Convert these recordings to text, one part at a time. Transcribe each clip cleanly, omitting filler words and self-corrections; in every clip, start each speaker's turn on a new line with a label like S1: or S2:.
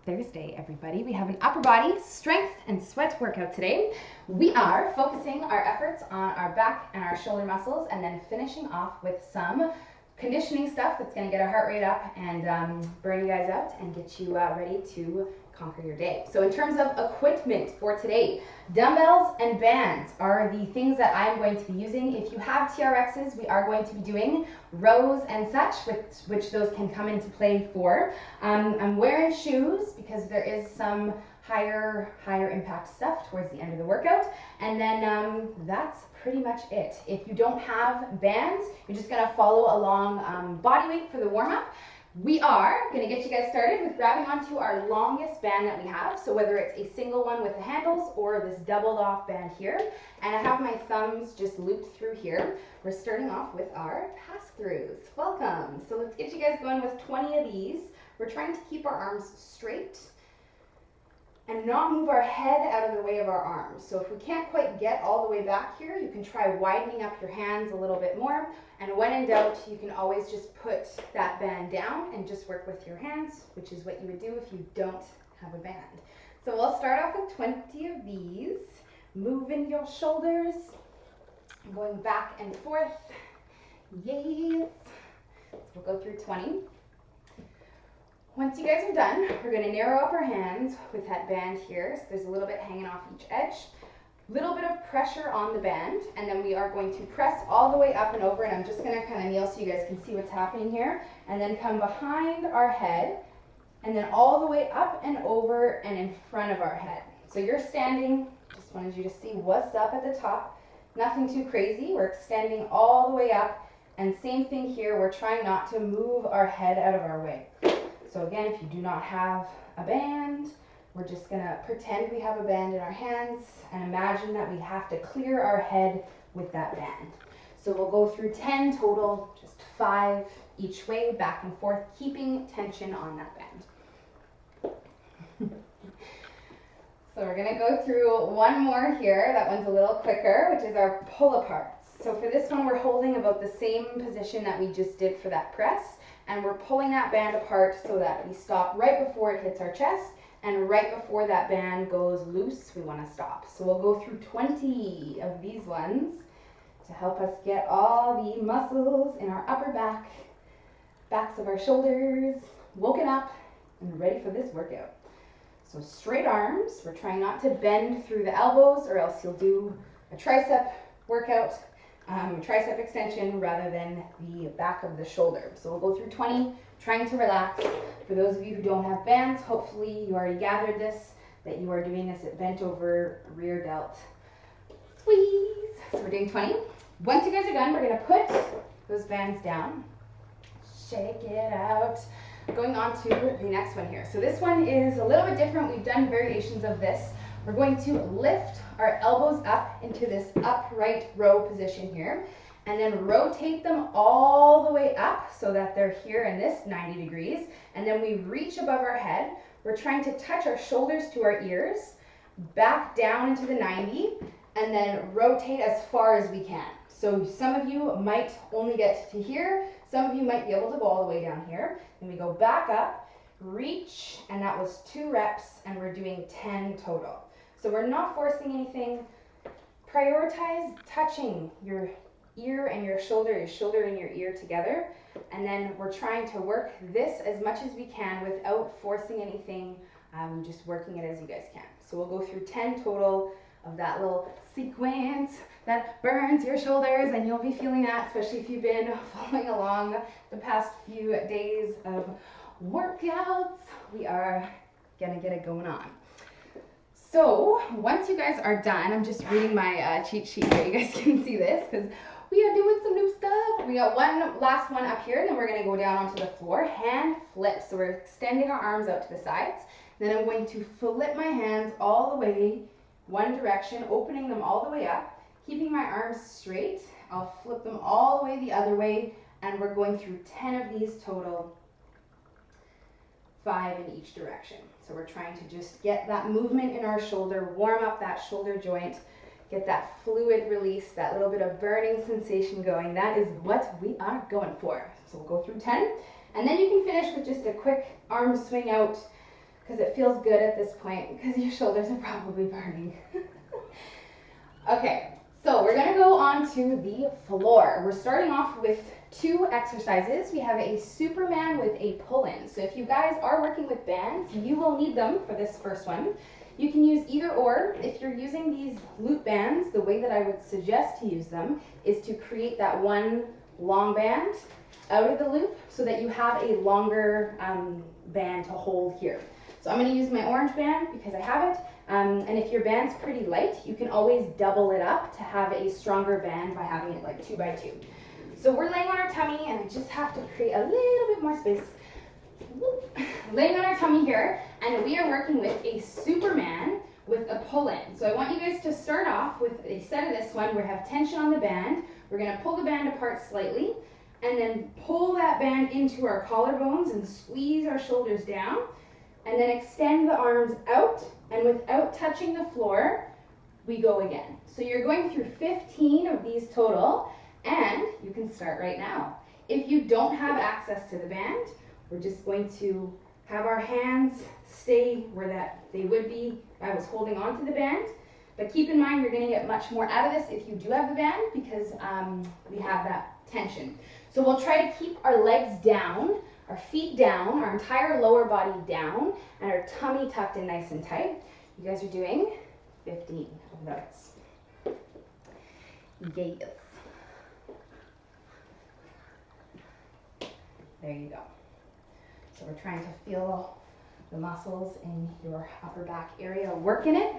S1: Thursday, everybody. We have an upper body strength and sweat workout today. We are focusing our efforts on our back and our shoulder muscles and then finishing off with some conditioning stuff that's going to get our heart rate up and burn you guys out and get you ready to conquer your day. So in terms of equipment for today, dumbbells and bands are the things that I'm going to be using. If you have TRXs, we are going to be doing rows and such, which those can come into play for. I'm wearing shoes because there is some higher impact stuff towards the end of the workout, and then that's pretty much it. If you don't have bands, you're just going to follow along body weight for the warm-up. We are going to get you guys started with grabbing onto our longest band that we have, so whether it's a single one with the handles or this doubled off band here, and I have my thumbs just looped through here. We're starting off with our pass-throughs. Welcome. So let's get you guys going with 20 of these. We're trying to keep our arms straight and not move our head out of the way of our arms. So if we can't quite get all the way back here, you can try widening up your hands a little bit more. And when in doubt, you can always just put that band down and just work with your hands, which is what you would do if you don't have a band. So we'll start off with 20 of these. Moving your shoulders, going back and forth. Yes. So we'll go through 20. Once you guys are done, we're going to narrow up our hands with that band here. So there's a little bit hanging off each edge. Little bit of pressure on the band, and then we are going to press all the way up and over, and I'm just going to kind of kneel so you guys can see what's happening here, and then come behind our head, and then all the way up and over and in front of our head. So you're standing, just wanted you to see what's up at the top. Nothing too crazy. We're extending all the way up, and same thing here. We're trying not to move our head out of our way. So again, if you do not have a band, we're just going to pretend we have a band in our hands and imagine that we have to clear our head with that band. So we'll go through 10 total, just 5 each way, back and forth, keeping tension on that band. So we're going to go through one more here. That one's a little quicker, which is our pull-aparts. So for this one, we're holding about the same position that we just did for that press, and we're pulling that band apart so that we stop right before it hits our chest, and right before that band goes loose, we want to stop. So we'll go through 20 of these ones to help us get all the muscles in our upper back, backs of our shoulders, woken up and ready for this workout. So straight arms, we're trying not to bend through the elbows or else you'll do a tricep workout, tricep extension rather than the back of the shoulder. So we'll go through 20, trying to relax. For those of you who don't have bands, hopefully you already gathered this, that you are doing this at bent over rear delt. Squeeze. So we're doing 20. Once you guys are done, we're going to put those bands down. Shake it out. Going on to the next one here. So this one is a little bit different. We've done variations of this. We're going to lift our elbows up into this upright row position here, and then rotate them all the way up so that they're here in this 90 degrees, and then we reach above our head. We're trying to touch our shoulders to our ears, back down into the 90, and then rotate as far as we can. So some of you might only get to here, some of you might be able to go all the way down here. Then we go back up, reach, and that was 2 reps, and we're doing 10 total. So we're not forcing anything. Prioritize touching your ear and your shoulder and your ear together. And then we're trying to work this as much as we can without forcing anything, just working it as you guys can. So we'll go through 10 total of that little sequence that burns your shoulders, and you'll be feeling that, especially if you've been following along the past few days of workouts. We are gonna get it going on. So once you guys are done, I'm just reading my cheat sheet here. You guys can see this because we are doing some new stuff. We got one last one up here, and then we're going to go down onto the floor. Hand flip. So we're extending our arms out to the sides. Then I'm going to flip my hands all the way one direction, opening them all the way up, keeping my arms straight. I'll flip them all the way the other way, and we're going through 10 of these total, 5 in each direction. So we're trying to just get that movement in our shoulder, warm up that shoulder joint, get that fluid release, that little bit of burning sensation going. That is what we are going for. So we'll go through 10, and then you can finish with just a quick arm swing out because it feels good at this point because your shoulders are probably burning. Okay, so we're gonna go on to the floor. We're starting off with 2 exercises. We have a Superman with a pull-in. So if you guys are working with bands, you will need them for this first one. You can use either or. If you're using these loop bands, the way that I would suggest to use them is to create that one long band out of the loop so that you have a longer band to hold here. So I'm going to use my orange band because I have it. And if your band's pretty light, you can always double it up to have a stronger band by having it like 2 by 2. So we're laying on our tummy, and I just have to create a little bit more space. Laying on our tummy here, and we are working with a Superman with a pull-in. So I want you guys to start off with a set of this one where we have tension on the band. We're going to pull the band apart slightly, and then pull that band into our collarbones and squeeze our shoulders down, and then extend the arms out, and without touching the floor, we go again. So you're going through 15 of these total, and you can start right now. If you don't have access to the band, we're just going to have our hands stay where that they would be if I was holding on to the band. But keep in mind, you're going to get much more out of this if you do have the band because we have that tension. So we'll try to keep our legs down, our feet down, our entire lower body down, and our tummy tucked in nice and tight. You guys are doing 15 of those. Yes. There you go. So we're trying to feel the muscles in your upper back area working it.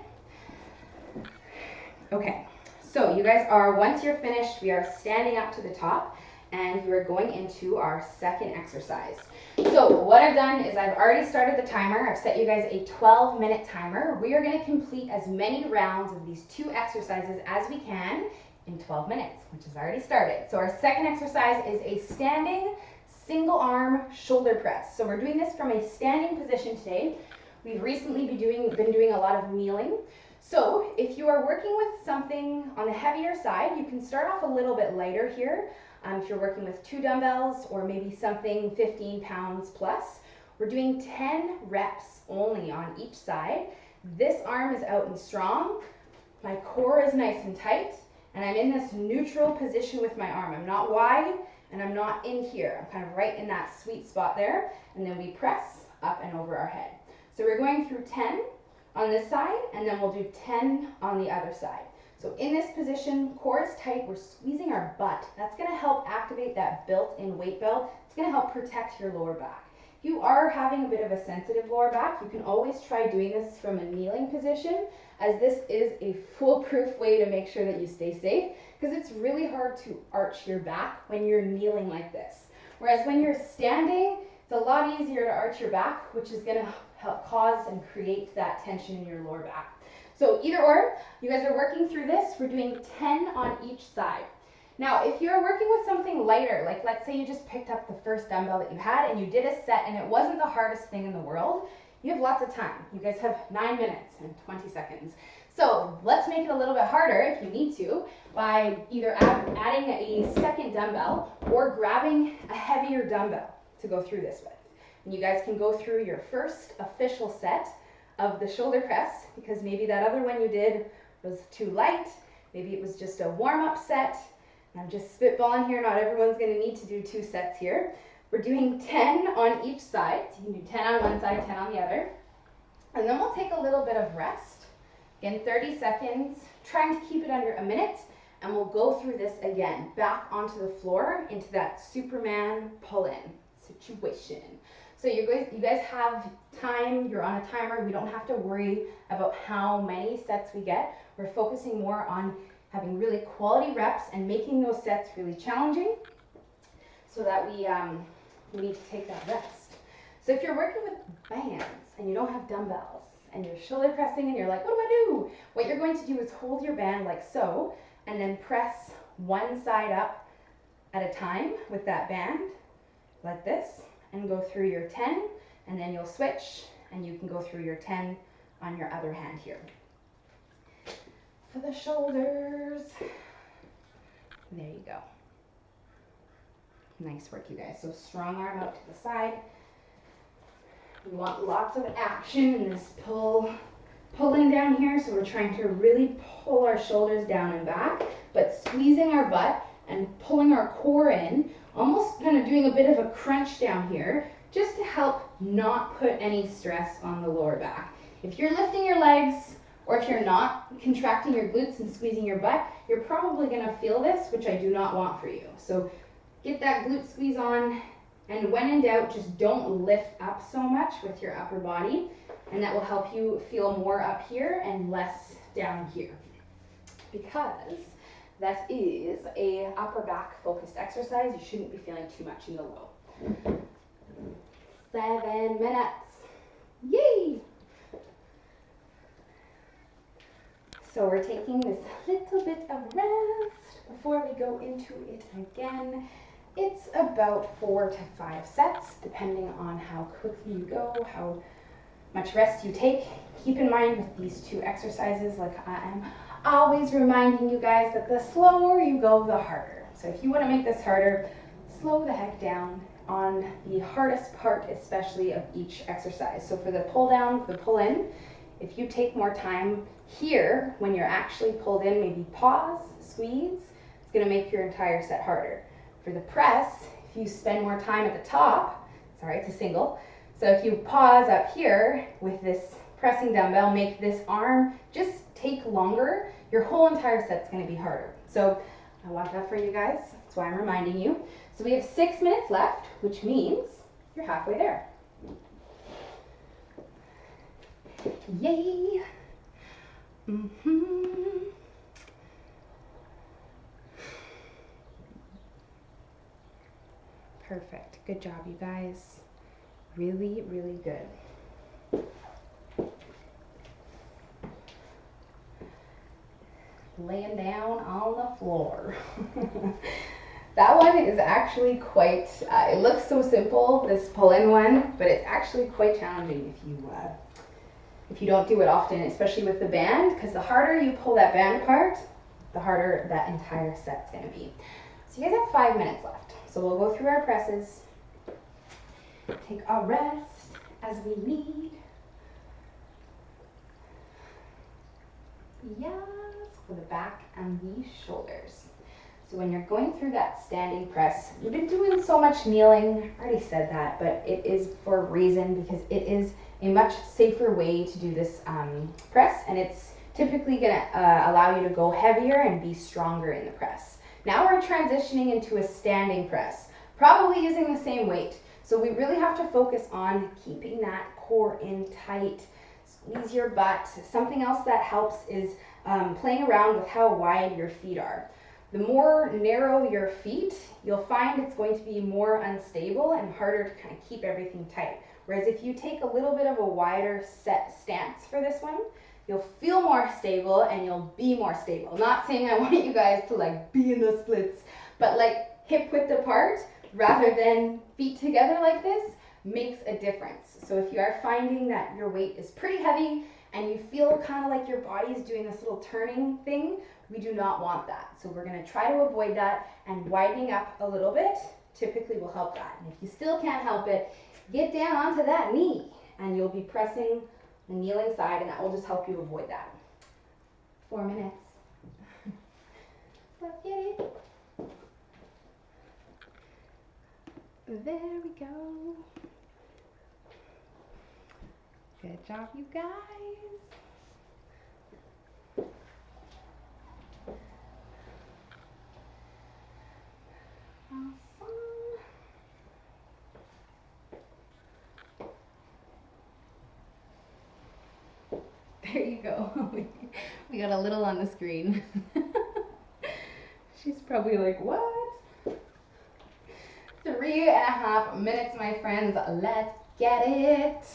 S1: Okay, so you guys are, once you're finished, we are standing up to the top and we're going into our second exercise. So what I've done is I've already started the timer. I've set you guys a 12-minute timer. We are going to complete as many rounds of these 2 exercises as we can in 12 minutes, which has already started. So our second exercise is a standing single arm shoulder press. So we're doing this from a standing position today. We've recently been doing a lot of kneeling. So if you are working with something on the heavier side, you can start off a little bit lighter here. If you're working with 2 dumbbells or maybe something 15 pounds plus, we're doing 10 reps only on each side. This arm is out and strong. My core is nice and tight, and I'm in this neutral position with my arm. I'm not wide and I'm not in here. I'm kind of right in that sweet spot there. And then we press up and over our head. So we're going through 10 on this side, and then we'll do 10 on the other side. So in this position, core is tight, we're squeezing our butt. That's gonna help activate that built-in weight belt. It's gonna help protect your lower back. If you are having a bit of a sensitive lower back, you can always try doing this from a kneeling position, as this is a foolproof way to make sure that you stay safe, because it's really hard to arch your back when you're kneeling like this. Whereas when you're standing, it's a lot easier to arch your back, which is gonna help cause and create that tension in your lower back. So either or, you guys are working through this. We're doing 10 on each side. Now, if you're working with something lighter, like let's say you just picked up the first dumbbell that you had and you did a set and it wasn't the hardest thing in the world, you have lots of time. You guys have 9 minutes and 20 seconds. So let's make it a little bit harder if you need to by either adding a second dumbbell or grabbing a heavier dumbbell to go through this with. And you guys can go through your first official set of the shoulder press, because maybe that other one you did was too light, maybe it was just a warm-up set. I'm just spitballing here, not everyone's going to need to do 2 sets here. We're doing 10 on each side, so you can do 10 on one side, 10 on the other. And then we'll take a little bit of rest, again 30 seconds, trying to keep it under a minute, and we'll go through this again, back onto the floor into that Superman pull-in situation. So you guys have time, you're on a timer, we don't have to worry about how many sets we get. We're focusing more on having really quality reps and making those sets really challenging so that we need to take that rest. So if you're working with bands and you don't have dumbbells and you're shoulder pressing and you're like, what do I do? What you're going to do is hold your band like so and then press one side up at a time with that band like this, and go through your 10, and then you'll switch and you can go through your 10 on your other hand here. For the shoulders, there you go. Nice work, you guys. So strong arm out to the side. We want lots of action in this pulling down here, so we're trying to really pull our shoulders down and back, but squeezing our butt and pulling our core in, almost kind of doing a bit of a crunch down here, just to help not put any stress on the lower back. If you're lifting your legs, or if you're not contracting your glutes and squeezing your butt, you're probably gonna feel this, which I do not want for you. So get that glute squeeze on, and when in doubt, just don't lift up so much with your upper body, and that will help you feel more up here and less down here. Because that is a upper back focused exercise, you shouldn't be feeling too much in the low. 7 minutes. Yay! So we're taking this little bit of rest before we go into it again. It's about 4 to 5 sets, depending on how quickly you go, how much rest you take. Keep in mind with these two exercises, like I am always reminding you guys, that the slower you go, the harder. So if you want to make this harder, slow the heck down on the hardest part, especially of each exercise. So for the pull down, the pull in, if you take more time here when you're actually pulled in, maybe pause, squeeze, it's going to make your entire set harder. For the press, if you spend more time at the top, sorry, it's a single, so if you pause up here with this pressing dumbbell, make this arm just take longer, your whole entire set's going to be harder. So I want that for you guys, that's why I'm reminding you. So we have 6 minutes left, which means you're halfway there. Yay! Perfect. Good job, you guys. Really, really good. Laying down on the floor. That one is actually quite, it looks so simple, this pull-in one, but it's actually quite challenging if you don't do it often, especially with the band, because the harder you pull that band apart, the harder that entire set's going to be. So you guys have 5 minutes left. So we'll go through our presses, take our rest as we need. Yes, for the back and the shoulders. So when you're going through that standing press, you've been doing so much kneeling, I already said that, but it is for a reason, because it is a much safer way to do this press, and it's typically going to allow you to go heavier and be stronger in the press. Now we're transitioning into a standing press, probably using the same weight. So we really have to focus on keeping that core in tight, squeeze your butt. Something else that helps is playing around with how wide your feet are. The more narrow your feet, you'll find it's going to be more unstable and harder to kind of keep everything tight. Whereas if you take a little bit of a wider set stance for this one, you'll feel more stable and you'll be more stable. Not saying I want you guys to like be in the splits, but like hip width apart rather than feet together like this makes a difference. So if you are finding that your weight is pretty heavy and you feel kind of like your body is doing this little turning thing, we do not want that. So we're going to try to avoid that, and widening up a little bit typically will help that. And if you still can't help it, get down onto that knee and you'll be pressing the kneeling side, and that will just help you avoid that. 4 minutes. Let's get it. There we go. Good job, you guys. Awesome. There you go. We got a little on the screen. She's probably like, what? 3.5 minutes, my friends. Let's get it.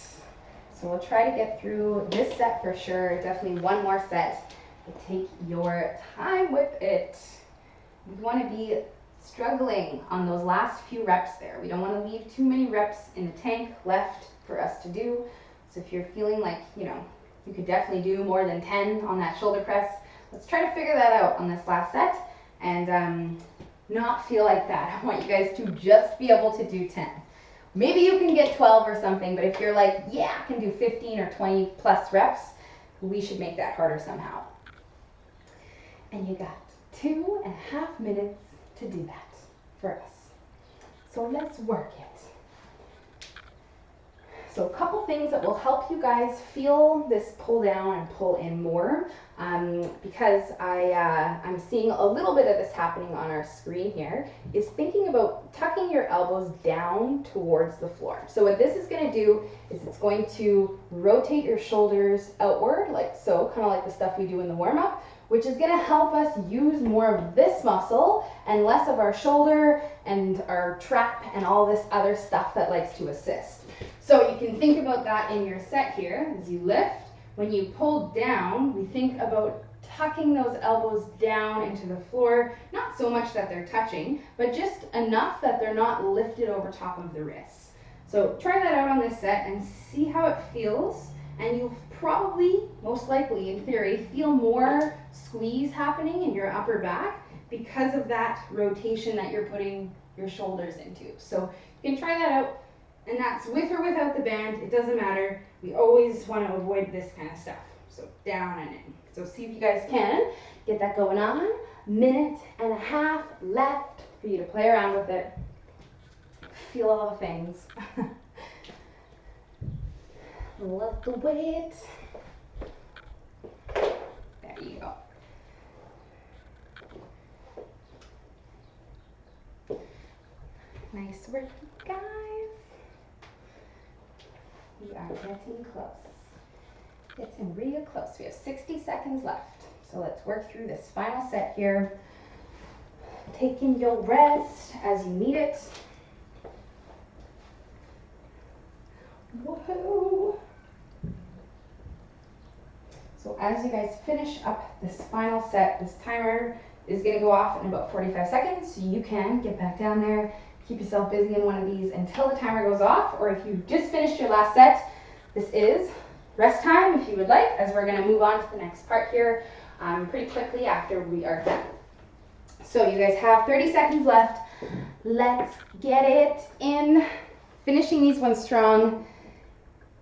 S1: So we'll try to get through this set for sure. Definitely one more set. But take your time with it. You want to be struggling on those last few reps there. We don't want to leave too many reps in the tank left for us to do. So if you're feeling like, you know, you could definitely do more than 10 on that shoulder press, let's try to figure that out on this last set and not feel like that. I want you guys to just be able to do 10. Maybe you can get 12 or something, but if you're like, yeah, I can do 15 or 20 plus reps, we should make that harder somehow. And you got 2.5 minutes to do that for us. So let's work it. So a couple things that will help you guys feel this pull down and pull in more, because I'm seeing a little bit of this happening on our screen here, is thinking about tucking your elbows down towards the floor. So what this is going to do is it's going to rotate your shoulders outward like so, kind of like the stuff we do in the warm-up, which is going to help us use more of this muscle and less of our shoulder and our trap and all this other stuff that likes to assist. So you can think about that in your set here as you lift. When you pull down, we think about tucking those elbows down into the floor, not so much that they're touching, but just enough that they're not lifted over top of the wrists. So try that out on this set and see how it feels, and you'll probably, most likely in theory, feel more squeeze happening in your upper back because of that rotation that you're putting your shoulders into. So you can try that out. And that's with or without the band, it doesn't matter. We always want to avoid this kind of stuff. So down and in. So see if you guys can get that going on. 1.5 minutes left for you to play around with it. Feel all the things. Love the weight. There you go. Nice work, guys. We are getting close. Getting real close. We have 60 seconds left. So let's work through this final set here. Taking your rest as you need it. Whoa. So as you guys finish up this final set, this timer is going to go off in about 45 seconds. So you can get back down there. Keep yourself busy in one of these until the timer goes off, or if you just finished your last set, this is rest time if you would like, as we're going to move on to the next part here pretty quickly after we are done. So you guys have 30 seconds left. Let's get it in. Finishing these ones strong.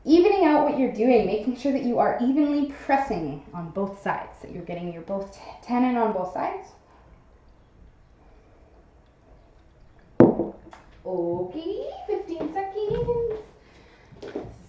S1: Evening out what you're doing, making sure that you are evenly pressing on both sides, that you're getting your both tenon on both sides. Okay, 15 seconds.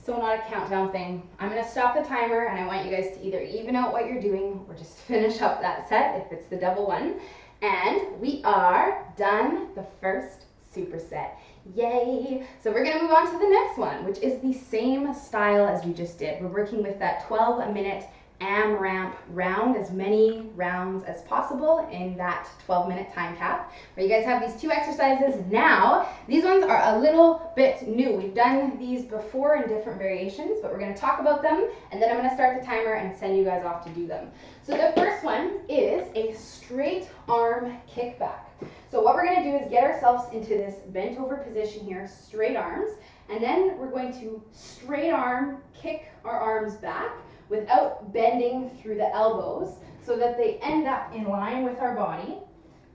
S1: So not a countdown thing. I'm going to stop the timer and I want you guys to either even out what you're doing or just finish up that set if it's the double one. And we are done the first superset. Yay! So we're going to move on to the next one, which is the same style as we just did. We're working with that 12-minute AMRAP round, as many rounds as possible in that 12-minute time cap, where you guys have these 2 exercises now. These ones are a little bit new. We've done these before in different variations, but we're going to talk about them, and then I'm going to start the timer and send you guys off to do them. So the first one is a straight arm kickback. So what we're going to do is get ourselves into this bent over position here, straight arms, and then we're going to straight arm kick our arms back without bending through the elbows so that they end up in line with our body,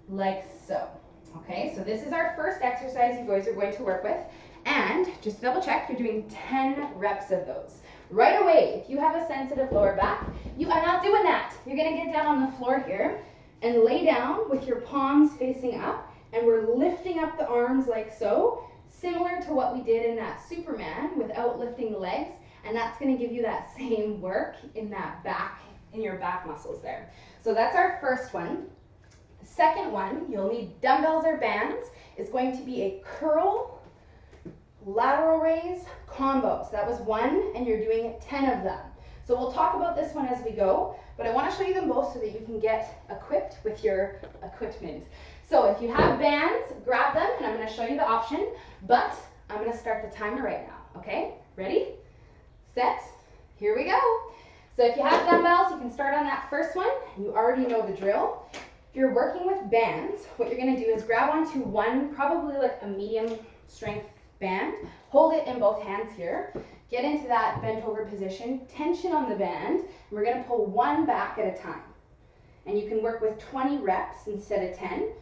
S1: like so. Okay, so this is our first exercise you guys are going to work with, and just double check, you're doing 10 reps of those. Right away, if you have a sensitive lower back, you are not doing that. You're gonna get down on the floor here and lay down with your palms facing up, and we're lifting up the arms like so, similar to what we did in that Superman without lifting the legs. And that's going to give you that same work in that back, in your back muscles there. So that's our first one. The second one, you'll need dumbbells or bands. It's going to be a curl, lateral raise combo. So that was 1, and you're doing 10 of them. So we'll talk about this one as we go, but I want to show you them both so that you can get equipped with your equipment. So if you have bands, grab them, and I'm going to show you the option, but I'm going to start the timer right now, okay? Ready? Set, here we go. So if you have dumbbells, you can start on that first one. You already know the drill. If you're working with bands, what you're going to do is grab onto one, probably like a medium strength band, hold it in both hands here, get into that bent over position, tension on the band, and we're going to pull 1 back at a time. And you can work with 20 reps instead of 10,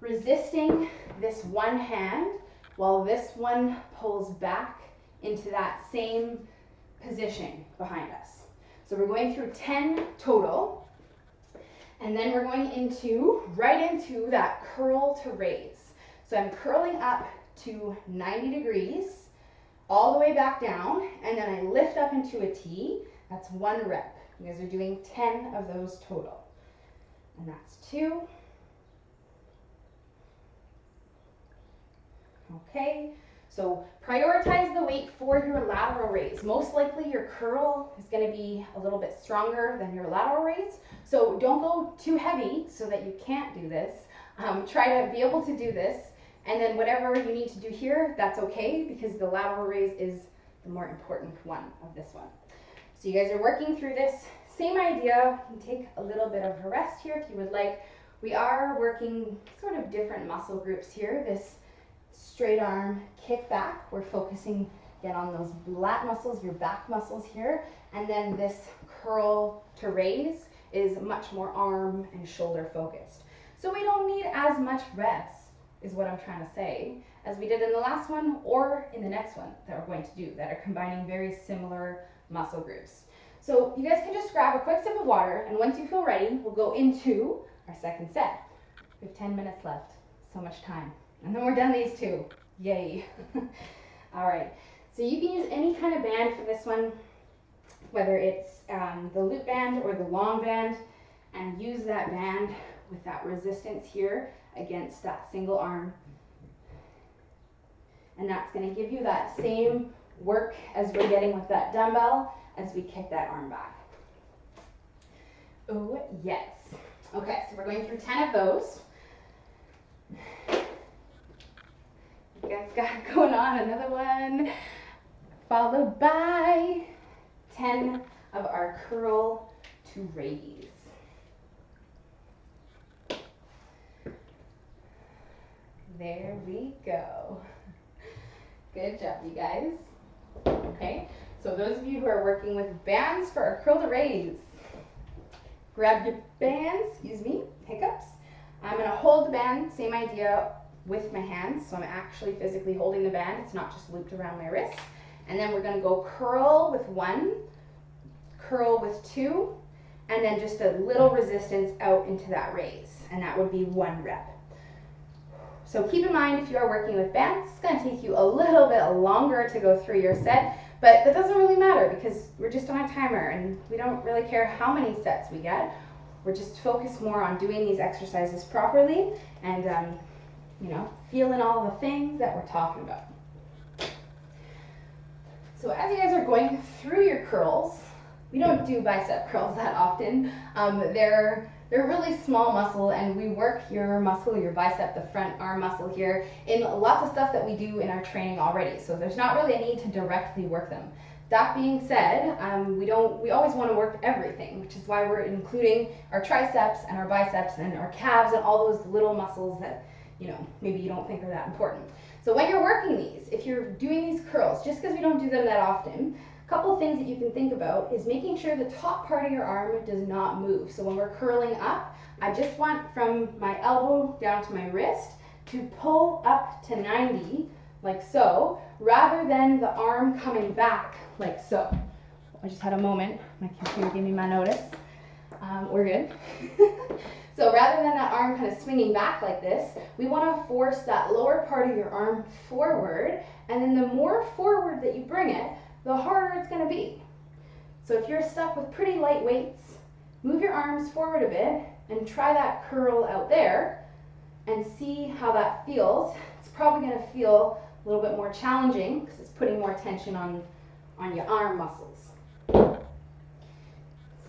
S1: resisting this one hand while this one pulls back into that same position behind us. So we're going through 10 total, and then we're going right into that curl to raise. So I'm curling up to 90 degrees, all the way back down, and then I lift up into a T. That's 1 rep. You guys are doing 10 of those total. And that's 2. Okay, so prioritize the weight for your lateral raise. Most likely your curl is going to be a little bit stronger than your lateral raise. So don't go too heavy so that you can't do this. Try to be able to do this. And then whatever you need to do here, that's okay, because the lateral raise is the more important one of this one. So you guys are working through this. Same idea. You can take a little bit of a rest here if you would like. We are working sort of different muscle groups here. This straight arm kick back, we're focusing again on those lat muscles, your back muscles here. And then this curl to raise is much more arm and shoulder focused. So we don't need as much reps, is what I'm trying to say, as we did in the last one or in the next one that we're going to do, that are combining very similar muscle groups. So you guys can just grab a quick sip of water, and once you feel ready, we'll go into our second set. We have 10 minutes left, so much time. And then we're done these 2. Yay. All right, so you can use any kind of band for this one, whether it's the loop band or the long band, and use that band with that resistance here against that single arm. And that's going to give you that same work as we're getting with that dumbbell as we kick that arm back. Oh, yes. Okay, so we're going through 10 of those. You guys got it going on. Another one, followed by 10 of our curl to raise. There we go. Good job, you guys. Okay, so those of you who are working with bands for our curl to raise, grab your bands, hiccups. I'm gonna hold the band, same idea, with my hands. So I'm actually physically holding the band. It's not just looped around my wrist. And then we're gonna go curl with 1, curl with 2, and then just a little resistance out into that raise. And that would be 1 rep. So keep in mind, if you are working with bands, it's going to take you a little bit longer to go through your set, but that doesn't really matter because we're just on a timer and we don't really care how many sets we get. We're just focused more on doing these exercises properly and, feeling all the things that we're talking about. So as you guys are going through your curls, we don't do bicep curls that often. They're really small muscle, and we work your muscle, your bicep, the front arm muscle here, in lots of stuff that we do in our training already. So there's not really a need to directly work them. That being said, we always want to work everything, which is why we're including our triceps and our biceps and our calves and all those little muscles that maybe you don't think are that important. So when you're working these, if you're doing these curls, just because we don't do them that often, a couple of things that you can think about is making sure the top part of your arm does not move. So when we're curling up, I just want from my elbow down to my wrist to pull up to 90, like so, rather than the arm coming back like so. I just had a moment. My computer gave me my notice. We're good. So rather than that arm kind of swinging back like this, we want to force that lower part of your arm forward, and then the more forward that you bring it, the harder it's going to be. So if you're stuck with pretty light weights, move your arms forward a bit and try that curl out there and see how that feels. It's probably going to feel a little bit more challenging because it's putting more tension on your arm muscles. It's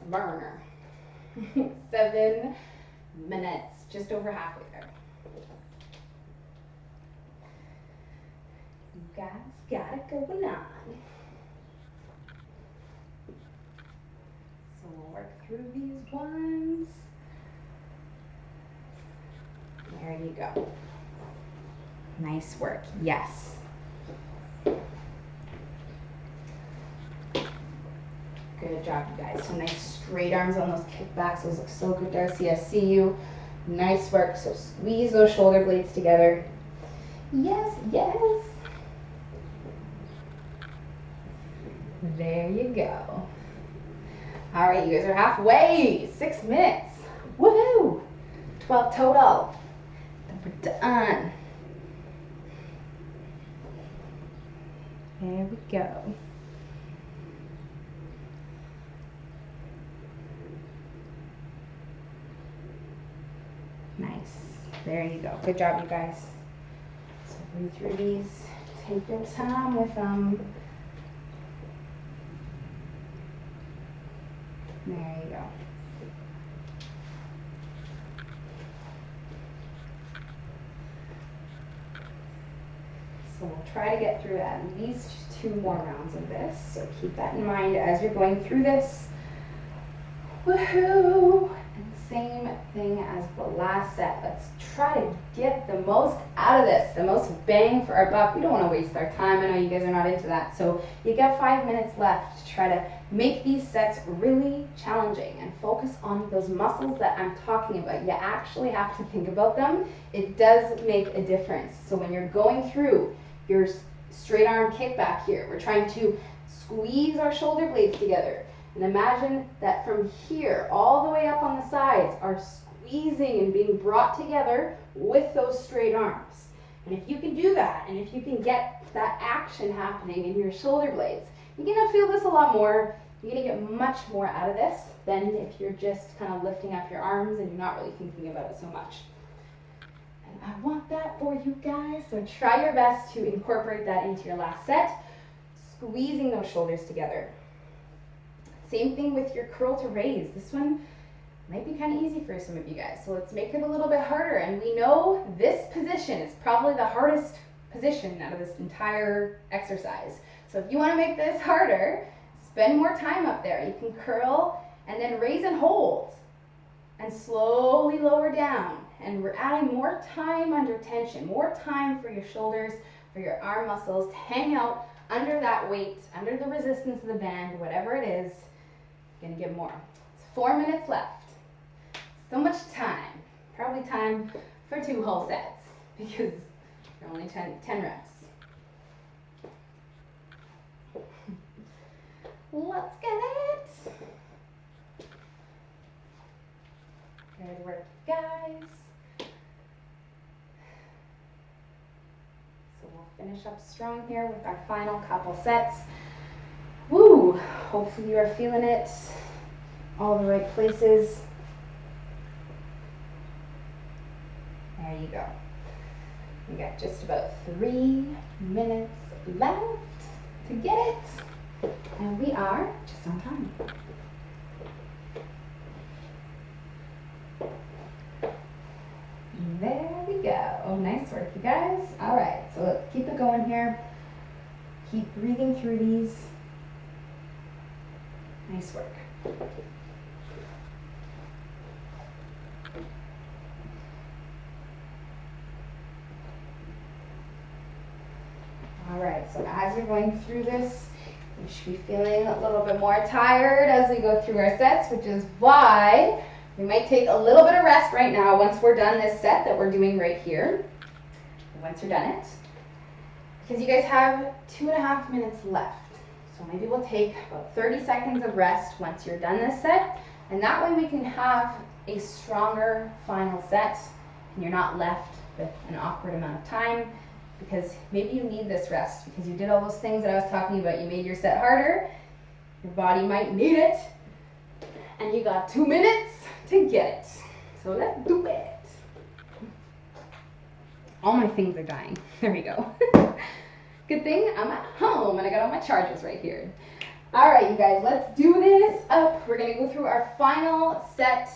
S1: a burner. 7 minutes, just over halfway there. You guys got it going on. So we'll work through these ones. There you go. Nice work, yes. Good job, you guys. So nice straight arms on those kickbacks. Those look so good, Darcy. I see you. Nice work. So squeeze those shoulder blades together. Yes, yes. There you go. All right, you guys are halfway. 6 minutes. Woohoo! 12 total. We're done. There we go. Nice. There you go. Good job, you guys. So read through these. Take your time with them. There you go. So we'll try to get through at least 2 more rounds of this. So keep that in mind as you're going through this. Woohoo! And same thing as the last set. Let's try to get the most out of this, the most bang for our buck. We don't want to waste our time. I know you guys are not into that. So you got 5 minutes left to try to make these sets really challenging and focus on those muscles that I'm talking about. You actually have to think about them. It does make a difference. So when you're going through your straight arm kickback here, we're trying to squeeze our shoulder blades together. And imagine that from here all the way up on the sides are squeezing and being brought together with those straight arms. And if you can do that, and if you can get that action happening in your shoulder blades, you're gonna feel this a lot more. You're gonna get much more out of this than if you're just kind of lifting up your arms and you're not really thinking about it so much. And I want that for you guys, so try your best to incorporate that into your last set, squeezing those shoulders together. Same thing with your curl to raise. This one might be kind of easy for some of you guys, so let's make it a little bit harder. And we know this position is probably the hardest position out of this entire exercise. So if you want to make this harder, spend more time up there. You can curl and then raise and hold and slowly lower down. And we're adding more time under tension, more time for your shoulders, for your arm muscles to hang out under that weight, under the resistance of the band, whatever it is. You're gonna get more. It's 4 minutes left. So much time. Probably time for 2 whole sets because you're only 10 reps. Let's get it. Good work, guys. So we'll finish up strong here with our final couple sets. Woo! Hopefully you are feeling it. All the right places. There you go. We got just about 3 minutes left to get it. And we are just on time. There we go. Oh, nice work, you guys. All right, so let's keep it going here. Keep breathing through these. Nice work. All right, so as you're going through this, you should be feeling a little bit more tired as we go through our sets, which is why we might take a little bit of rest right now once we're done this set that we're doing right here. Once you're done it. Because you guys have 2.5 minutes left. So maybe we'll take about 30 seconds of rest once you're done this set. And that way we can have a stronger final set and you're not left with an awkward amount of time. Because maybe you need this rest because you did all those things that I was talking about. You made your set harder. Your body might need it. And you got 2 minutes to get it. So let's do it. All my things are dying. There we go. Good thing I'm at home and I got all my chargers right here. All right, you guys, let's do this up. We're gonna go through our final set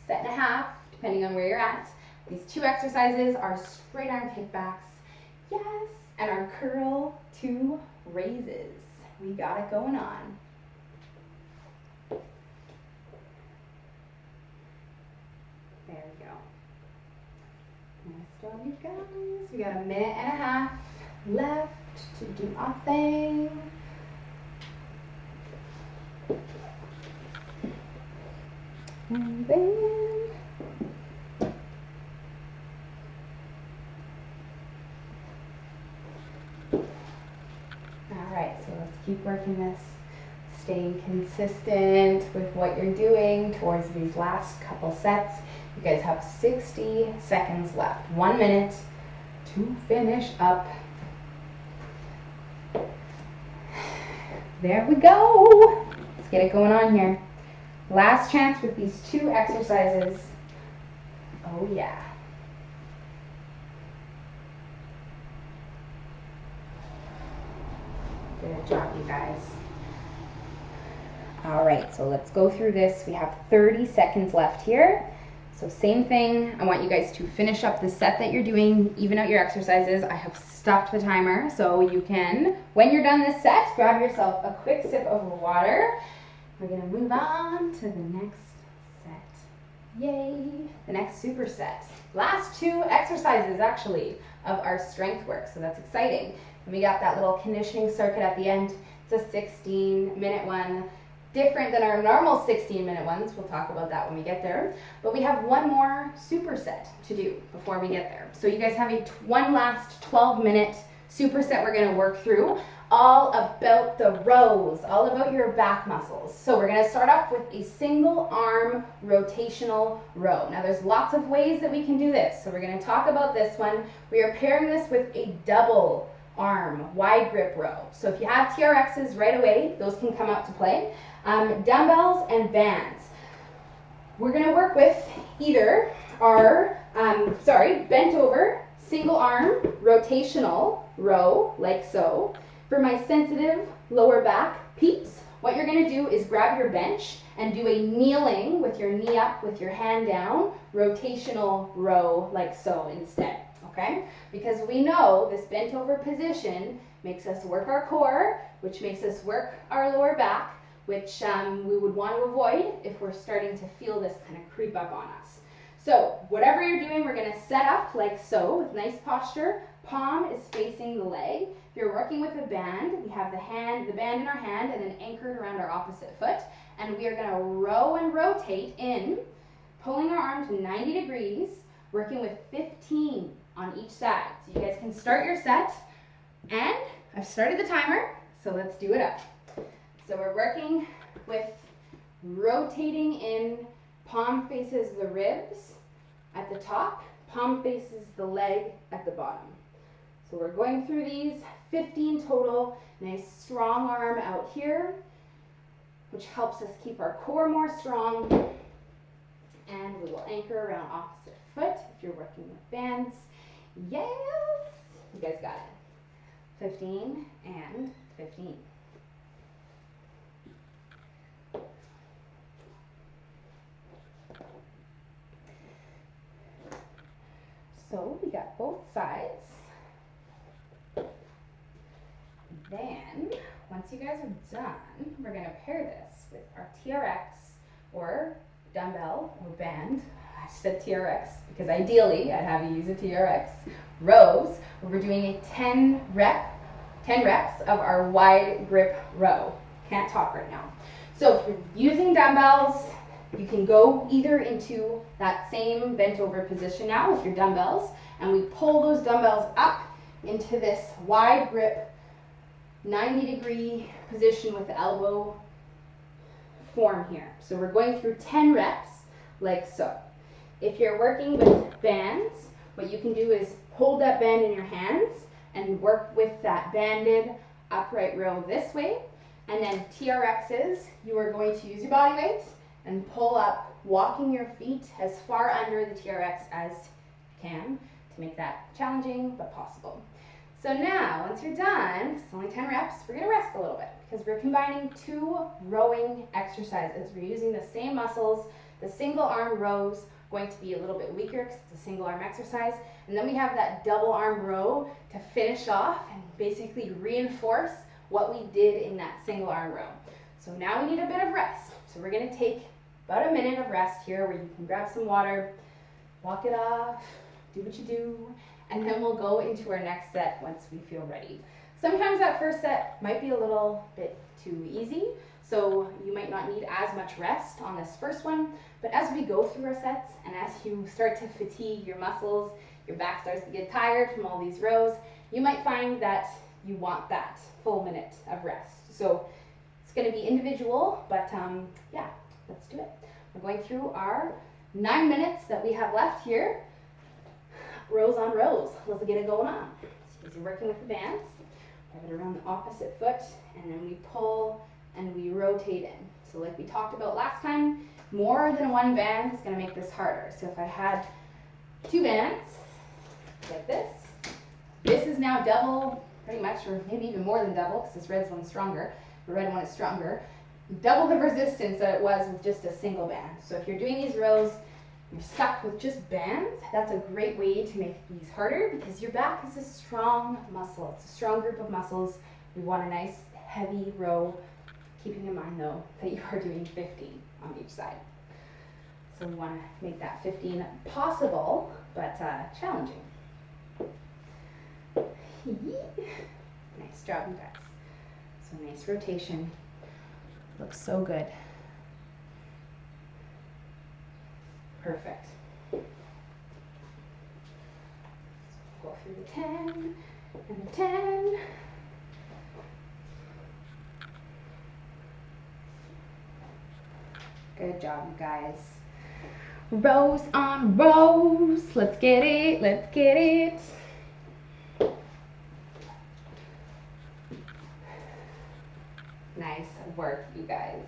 S1: and a half, depending on where you're at. These 2 exercises are straight arm kickbacks, yes, and our curl to raises. We got it going on. There we go. Nice job, you guys. We got 1.5 minutes left to do our thing. And then keep working this, staying consistent with what you're doing towards these last couple sets. You guys have 60 seconds left, 1 minute to finish up. There we go. Let's get it going on here. Last chance with these 2 exercises. Oh yeah. Good job, you guys. All right, so let's go through this. We have 30 seconds left here. So same thing, I want you guys to finish up the set that you're doing, even out your exercises. I have stopped the timer, so you can, when you're done this set, grab yourself a quick sip of water. We're gonna move on to the next set. Yay, the next superset. Last 2 exercises, actually, of our strength work, so that's exciting. And we got that little conditioning circuit at the end. It's a 16-minute one. Different than our normal 16-minute ones. We'll talk about that when we get there. But we have one more superset to do before we get there. So you guys have one last 12-minute superset we're going to work through, all about the rows, all about your back muscles. So we're going to start off with a single arm rotational row. Now there's lots of ways that we can do this. So we're going to talk about this one. We are pairing this with a double arm wide grip row. So if you have TRXs right away, those can come up to play. Dumbbells and bands. We're going to work with either our, bent over, single arm, rotational row, like so. For my sensitive lower back peeps, what you're going to do is grab your bench and do a kneeling with your knee up, with your hand down, rotational row, like so instead, okay? Because we know this bent over position makes us work our core, which makes us work our lower back, which we would want to avoid if we're starting to feel this kind of creep up on us. So whatever you're doing, we're going to set up like so with nice posture. Palm is facing the leg. If you're working with a band, we have the band in our hand and then anchored around our opposite foot. And we are going to row and rotate in, pulling our arm to 90 degrees, working with 15 on each side. So you guys can start your set. And I've started the timer, so let's do it up. So we're working with rotating in, palm faces the ribs at the top, palm faces the leg at the bottom. So we're going through these, 15 total, nice strong arm out here, which helps us keep our core more strong. And we will anchor around opposite foot if you're working with bands. Yes! You guys got it. 15 and 15. So we got both sides. Then, once you guys are done, we're going to pair this with our TRX or dumbbell or band. I said TRX because ideally I'd have you use a TRX. Rows, where we're doing a 10 reps of our wide grip row. Can't talk right now. So if you're using dumbbells, you can go either into that same bent over position now with your dumbbells, and we pull those dumbbells up into this wide grip 90-degree position with the elbow form here. So we're going through 10 reps like so. If you're working with bands, what you can do is hold that band in your hands and work with that banded upright row this way. And then TRXs, you are going to use your body weight and pull up, walking your feet as far under the TRX as you can to make that challenging but possible. So now, once you're done, it's only 10 reps, we're going to rest a little bit because we're combining 2 rowing exercises. We're using the same muscles. The single arm rows going to be a little bit weaker because it's a single arm exercise. And then we have that double arm row to finish off and basically reinforce what we did in that single arm row. So now we need a bit of rest. So we're going to take about a minute of rest here where you can grab some water, walk it off, do what you do, and then we'll go into our next set once we feel ready. Sometimes that first set might be a little bit too easy, so you might not need as much rest on this first one, but as we go through our sets and as you start to fatigue your muscles, your back starts to get tired from all these rows, you might find that you want that full minute of rest. So it's going to be individual, but yeah, let's do it. We're going through our 9 minutes that we have left here, rows on rows. Let's get it going on. So you're working with the bands, have it around the opposite foot, and then we pull and we rotate in. So like we talked about last time, more than one band is going to make this harder. So if I had 2 bands like this, this is now double, pretty much, or maybe even more than double, because this red one's stronger. The red one is stronger. Double the resistance that it was with just a single band. So if you're doing these rows, you're stuck with just bands, that's a great way to make these harder, because your back is a strong muscle. It's a strong group of muscles. We want a nice heavy row, keeping in mind though that you are doing 15 on each side. So we want to make that 15 possible, but challenging. Nice job, you guys. So nice rotation. Looks so good. Perfect. Go through the 10 and the 10. Good job, you guys. Rows on rows. Let's get it. Let's get it. Nice work, you guys.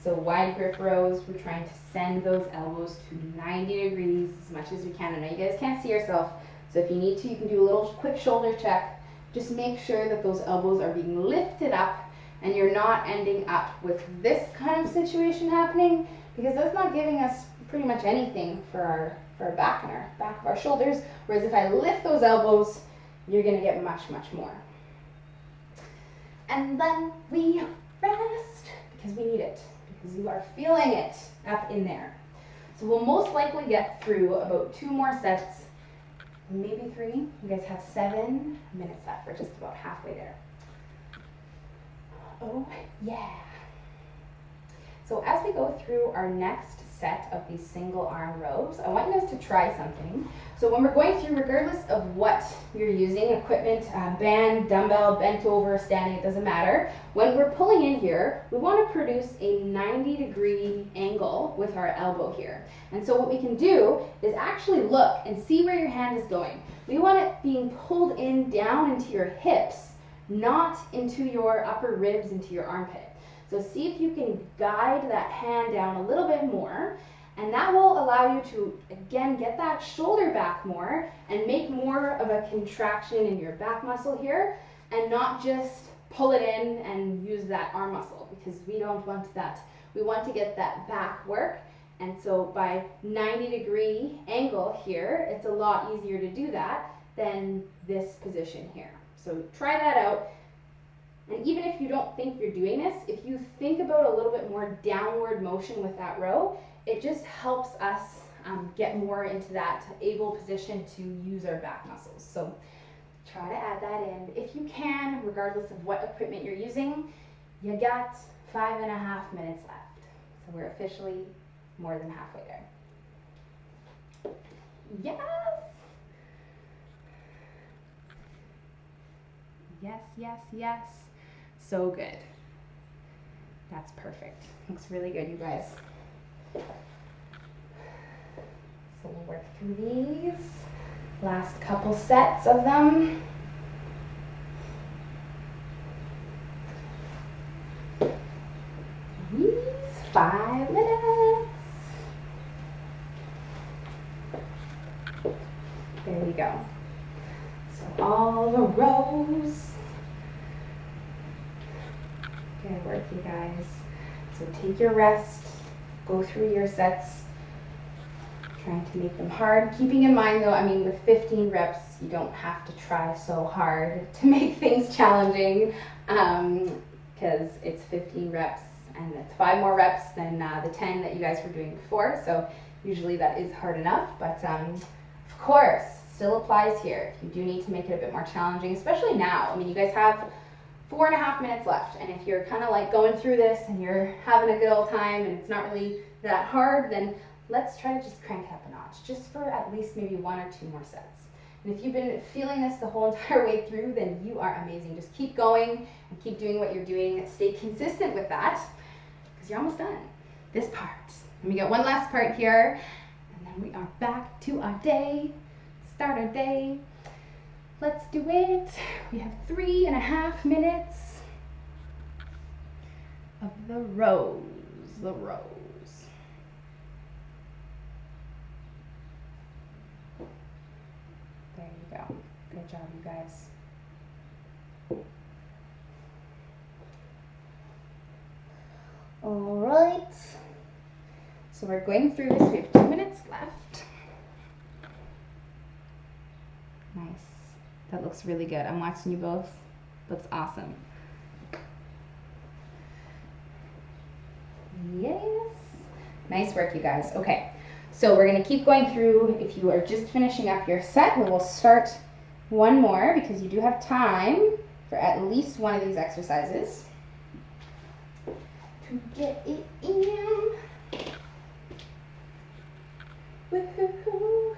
S1: So wide grip rows, we're trying to send those elbows to 90 degrees as much as we can. I know you guys can't see yourself, so if you need to, you can do a little quick shoulder check. Just make sure that those elbows are being lifted up and you're not ending up with this kind of situation happening, because that's not giving us pretty much anything for our back and our back of our shoulders. Whereas if I lift those elbows, you're gonna get much, much more. And then we rest, because we need it, because you are feeling it up in there. So we'll most likely get through about 2 more sets, maybe 3. You guys have 7 minutes left. We're just about halfway there. Oh yeah. So as we go through our next set of these single arm rows, I want you guys to try something. So when we're going through, regardless of what you're using, equipment, band, dumbbell, bent over, standing, it doesn't matter. When we're pulling in here, we want to produce a 90-degree angle with our elbow here. And so what we can do is actually look and see where your hand is going. We want it being pulled in down into your hips, not into your upper ribs, into your armpit. So see if you can guide that hand down a little bit more, and that will allow you to, again, get that shoulder back more and make more of a contraction in your back muscle here, and not just pull it in and use that arm muscle, because we don't want that. We want to get that back work, and so by 90-degree angle here, it's a lot easier to do that than this position here. So try that out. And even if you don't think you're doing this, if you think about a little bit more downward motion with that row, it just helps us get more into that able position to use our back muscles. So try to add that in if you can, regardless of what equipment you're using. You got 5.5 minutes left. So we're officially more than halfway there. Yes! Yes, yes, yes. So good. That's perfect. Looks really good, you guys. So we'll work through these. Last couple sets of them. These 5 minutes. There we go. So all the rows. Good work, you guys. So take your rest, go through your sets, trying to make them hard. Keeping in mind though, I mean, with 15 reps, you don't have to try so hard to make things challenging, because it's 15 reps and it's 5 more reps than the 10 that you guys were doing before. So usually that is hard enough, but of course, still applies here. If you do need to make it a bit more challenging, especially now. I mean, you guys have 4.5 minutes left, and if you're kind of like going through this and you're having a good old time and it's not really that hard, then let's try to just crank it up a notch, just for at least maybe 1 or 2 more sets. And if you've been feeling this the whole entire way through, then you are amazing. Just keep going and keep doing what you're doing. Stay consistent with that because you're almost done. This part. And we got one last part here, and then we are back to our day. Start our day. Let's do it. We have 3.5 minutes of the rows. The rows. There you go. Good job, you guys. All right. So we're going through this. We have 2 minutes left. Nice. That looks really good. I'm watching you both. Looks awesome. Yes. Nice work, you guys. Okay. So we're going to keep going through. If you are just finishing up your set, we will start one more because you do have time for at least one of these exercises to get it in. Woohoo!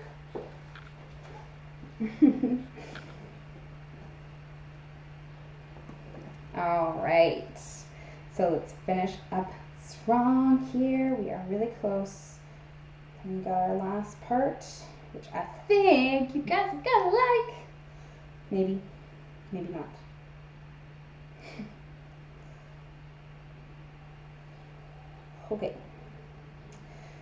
S1: All right. So let's finish up strong here. We are really close. And we got our last part, which I think you guys are gonna like. Maybe, maybe not. Okay.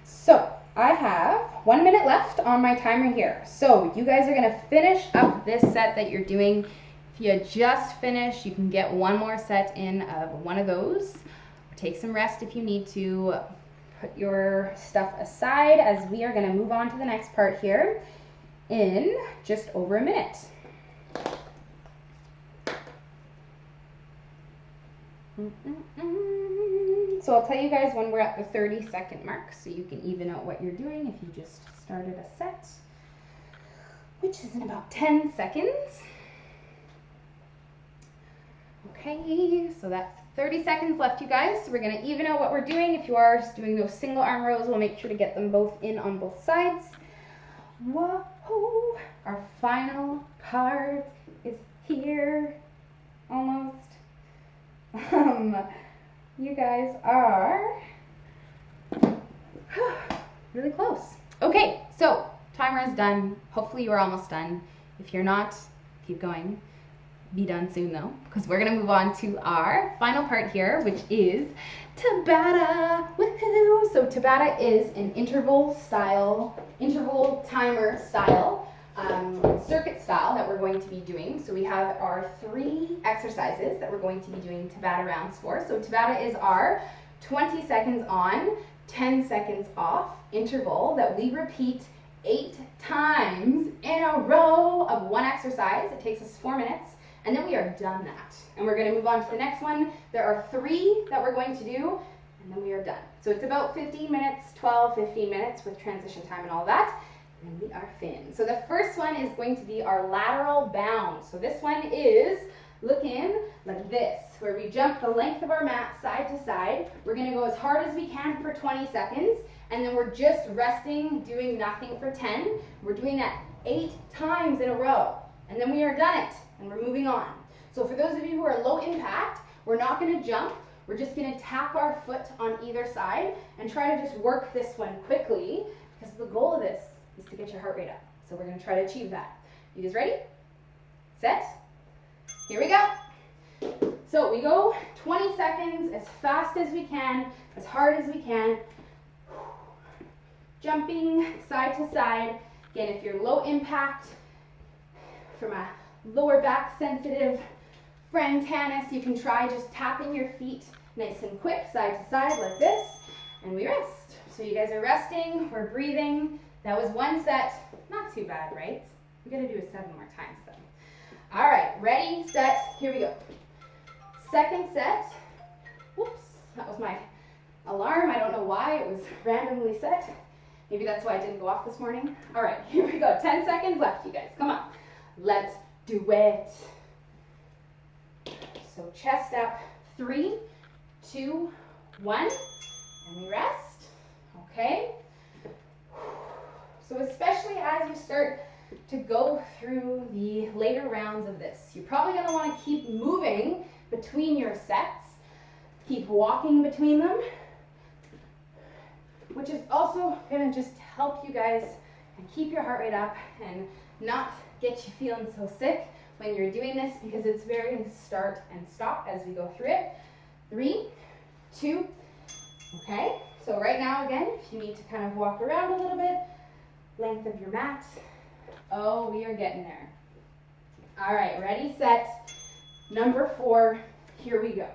S1: So I have 1 minute left on my timer here. So you guys are gonna finish up this set that you're doing. If you just finished, you can get one more set in of one of those. Take some rest if you need to. Put your stuff aside as we are going to move on to the next part here in just over a minute. So I'll tell you guys when we're at the 30-second mark so you can even out what you're doing if you just started a set, which is in about 10 seconds. Okay, so that's 30 seconds left, you guys. So we're going to even out what we're doing. If you are doing those single arm rows, we'll make sure to get them both in on both sides. Whoa! Our final part is here. Almost. You guys are really close. Okay, so timer is done. Hopefully you are almost done. If you're not, keep going. Be done soon though, because we're gonna move on to our final part here, which is Tabata. Woohoo! So Tabata is an interval timer style, circuit style that we're going to be doing. So we have our 3 exercises that we're going to be doing Tabata rounds for. So Tabata is our 20 seconds on, 10 seconds off interval that we repeat 8 times in a row of one exercise. It takes us 4 minutes. And then we are done that. And we're going to move on to the next one. There are 3 that we're going to do, and then we are done. So it's about 15 minutes, 12, 15 minutes with transition time and all that. And we are finished. So the first one is going to be our lateral bound. So this one is looking like this, where we jump the length of our mat side to side. We're going to go as hard as we can for 20 seconds, and then we're just resting, doing nothing for 10. We're doing that 8 times in a row, and then we are done it. And we're moving on. So for those of you who are low impact, we're not going to jump. We're just going to tap our foot on either side and try to just work this one quickly, because the goal of this is to get your heart rate up. So we're going to try to achieve that. You guys ready? Set? Here we go. So we go 20 seconds as fast as we can, as hard as we can. Jumping side to side. Again, if you're low impact, from a lower back sensitive friend Tanis, you can try just tapping your feet nice and quick side to side like this, and we rest. So you guys are resting, we're breathing. That was one set, not too bad, right? We gotta do it 7 more times though. All right, ready, set, here we go. Second set. Whoops, that was my alarm. I don't know why it was randomly set. Maybe that's why it didn't go off this morning. All right, here we go. 10 seconds left, you guys. Come on. Let's do it. So chest up. 3, 2, 1. And we rest. Okay. So especially as you start to go through the later rounds of this. You're probably going to want to keep moving between your sets, keep walking between them, which is also going to just help you guys and keep your heart rate up and not get you feeling so sick when you're doing this, because it's very start and stop as we go through it. 3, 2, okay? So right now, again, if you need to kind of walk around a little bit, length of your mat. Oh, we are getting there. All right, ready, set. Number 4, here we go.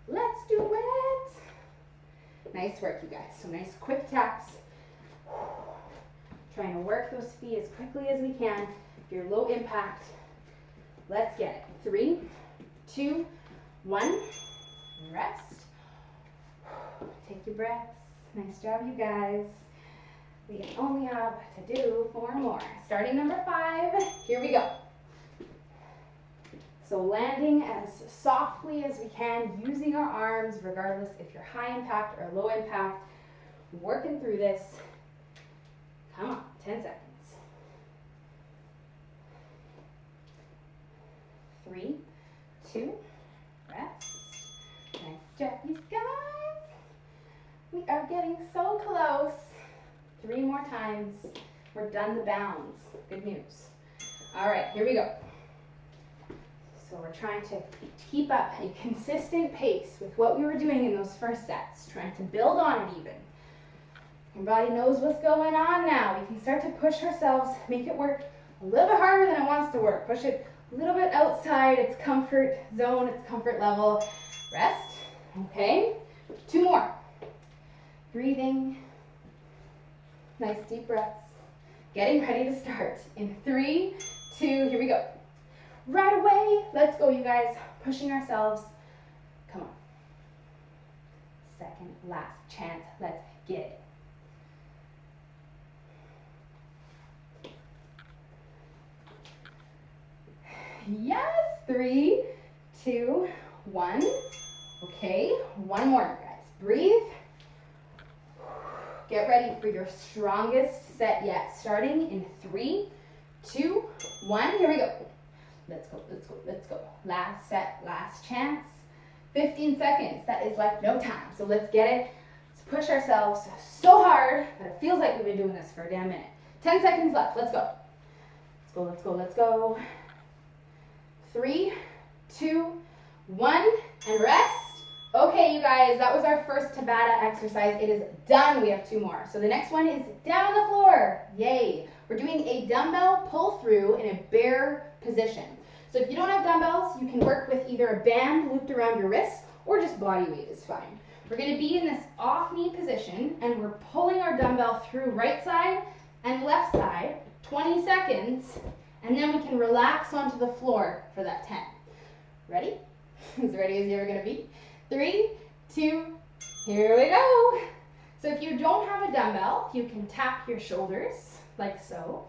S1: Let's do it. Nice work, you guys. So nice quick taps. Trying to work those feet as quickly as we can. If you're low impact, let's get it. 3, 2, 1, rest. Take your breaths. Nice job, you guys. We only have to do 4 more. Starting number 5, here we go. So landing as softly as we can, using our arms, regardless if you're high impact or low impact. Working through this. Come on, 10 seconds. 3, 2, rest. Nice job, you guys. We are getting so close. 3 more times. We're done the bounds. Good news. All right, here we go. So we're trying to keep up a consistent pace with what we were doing in those first sets, trying to build on it even. Your body knows what's going on now. We can start to push ourselves, make it work a little bit harder than it wants to work. Push it a little bit outside its comfort zone, its comfort level. Rest. Okay. 2 more. Breathing. Nice deep breaths. Getting ready to start. In 3, 2, here we go. Right away. Let's go, you guys. Pushing ourselves. Come on. Second, last chance. Let's get it. Yes. 3, 2, 1. Okay. 1 more, you guys. Breathe. Get ready for your strongest set yet. Starting in 3, 2, 1. Here we go. Let's go, let's go, let's go. Last set, last chance. 15 seconds. That is like no time. So let's get it. Let's push ourselves so hard that it feels like we've been doing this for a damn minute. 10 seconds left. Let's go. Let's go, let's go, let's go. 3, 2, 1, and rest. Okay, you guys, that was our first Tabata exercise. It is done. We have 2 more. So the next one is down on the floor. Yay. We're doing a dumbbell pull through in a bear position. So if you don't have dumbbells, you can work with either a band looped around your wrist or just body weight is fine. We're going to be in this off knee position and we're pulling our dumbbell through right side and left side, 20 seconds, and then we can relax onto the floor for that 10. Ready? As ready as you're ever going to be? 3, 2, here we go. So if you don't have a dumbbell, you can tap your shoulders like so.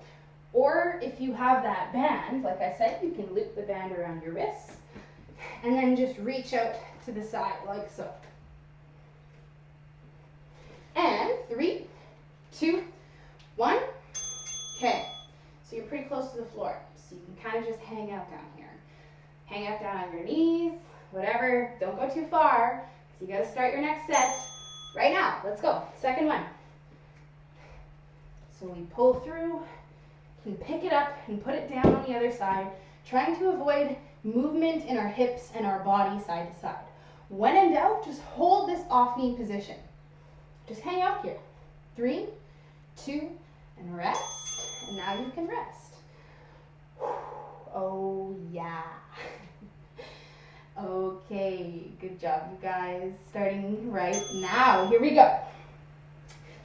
S1: Or if you have that band, like I said, you can loop the band around your wrists and then just reach out to the side like so. And 3, 2, 1. Okay, so you're pretty close to the floor. So you can kind of just hang out down here. Hang out down on your knees, whatever. Don't go too far because you got to start your next set right now. Let's go. Second one. So we pull through, can pick it up and put it down on the other side, trying to avoid movement in our hips and our body side to side. When in doubt, just hold this off knee position. Just hang out here. 3, 2, and rest. And now you can rest. Oh yeah. Okay, good job, you guys. Starting right now. Here we go.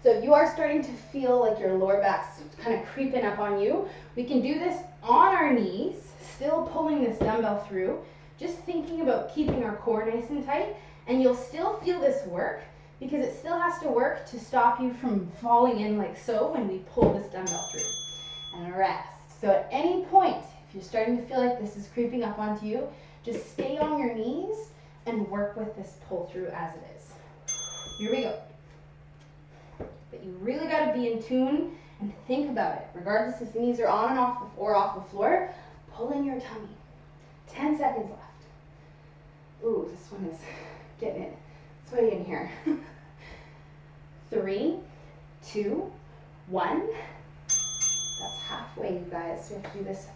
S1: So if you are starting to feel like your lower back's kind of creeping up on you, we can do this on our knees, still pulling this dumbbell through, just thinking about keeping our core nice and tight, and you'll still feel this work because it still has to work to stop you from falling in like so when we pull this dumbbell through. And rest. So at any point, if you're starting to feel like this is creeping up onto you, just stay on your knees and work with this pull through as it is. Here we go. But you really got to be in tune and think about it. Regardless if the knees are on and off or off the floor, pull in your tummy. 10 seconds left. Ooh, this one is getting it sweaty in here. 3, 2, 1. That's halfway, you guys. So we have to do this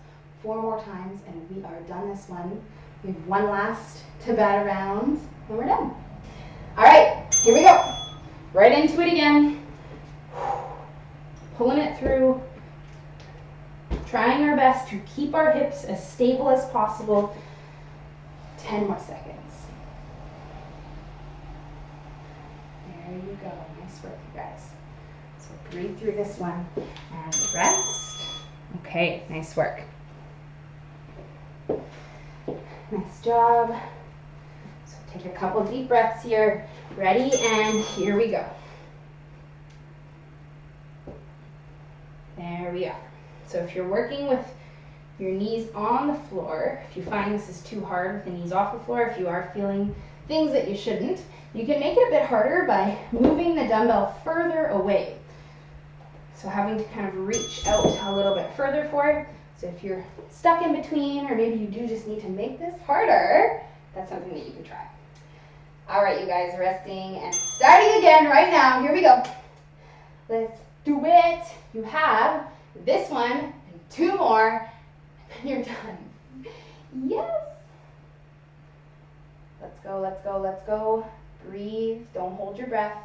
S1: 4 more times, and we are done this one. We have one last to bat around, and we're done. All right, here we go. Right into it again. Pulling it through. Trying our best to keep our hips as stable as possible. 10 more seconds. There you go. Nice work, you guys. So breathe through this one and rest. Okay, nice work. Nice job. So take a couple deep breaths here. Ready, and here we go. There we are. So if you're working with your knees on the floor, if you find this is too hard with the knees off the floor, if you are feeling things that you shouldn't, you can make it a bit harder by moving the dumbbell further away. So having to kind of reach out a little bit further for it. So if you're stuck in between, or maybe you do just need to make this harder, that's something that you can try. All right, you guys, resting and starting again right now. Here we go. Let's do it. You have this one and 2 more, and you're done. Yes. Let's go, let's go, let's go. Breathe, don't hold your breath.